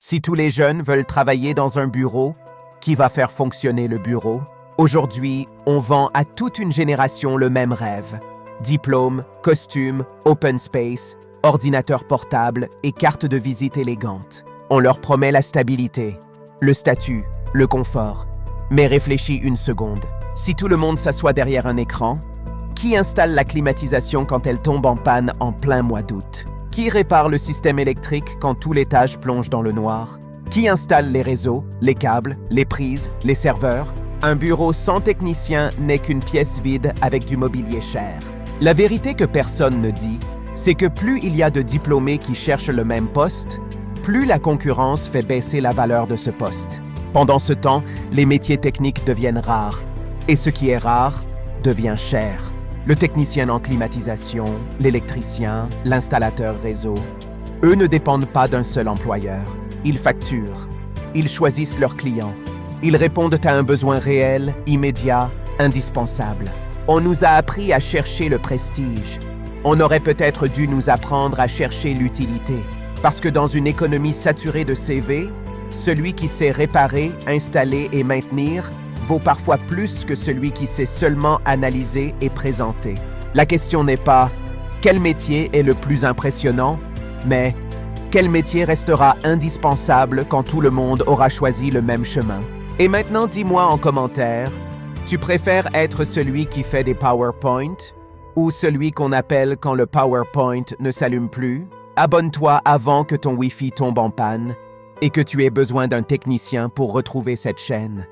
Si tous les jeunes veulent travailler dans un bureau, qui va faire fonctionner le bureau? Aujourd'hui, on vend à toute une génération le même rêve. Diplôme, costume, open space, ordinateur portable et carte de visite élégante. On leur promet la stabilité, le statut, le confort. Mais réfléchis une seconde. Si tout le monde s'assoit derrière un écran, qui installe la climatisation quand elle tombe en panne en plein mois d'août? Qui répare le système électrique quand tout l'étage plonge dans le noir? Qui installe les réseaux, les câbles, les prises, les serveurs? Un bureau sans technicien n'est qu'une pièce vide avec du mobilier cher. La vérité que personne ne dit, c'est que plus il y a de diplômés qui cherchent le même poste, plus la concurrence fait baisser la valeur de ce poste. Pendant ce temps, les métiers techniques deviennent rares, et ce qui est rare devient cher. Le technicien en climatisation, l'électricien, l'installateur réseau, eux ne dépendent pas d'un seul employeur. Ils facturent, ils choisissent leurs clients, ils répondent à un besoin réel, immédiat, indispensable. On nous a appris à chercher le prestige. On aurait peut-être dû nous apprendre à chercher l'utilité. Parce que dans une économie saturée de CV, celui qui sait réparer, installer et maintenir vaut parfois plus que celui qui sait seulement analyser et présenter. La question n'est pas « quel métier est le plus impressionnant ?» mais « quel métier restera indispensable quand tout le monde aura choisi le même chemin ?» Et maintenant, dis-moi en commentaire, tu préfères être celui qui fait des PowerPoint ou celui qu'on appelle quand le PowerPoint ne s'allume plus? Abonne-toi avant que ton Wi-Fi tombe en panne et que tu aies besoin d'un technicien pour retrouver cette chaîne.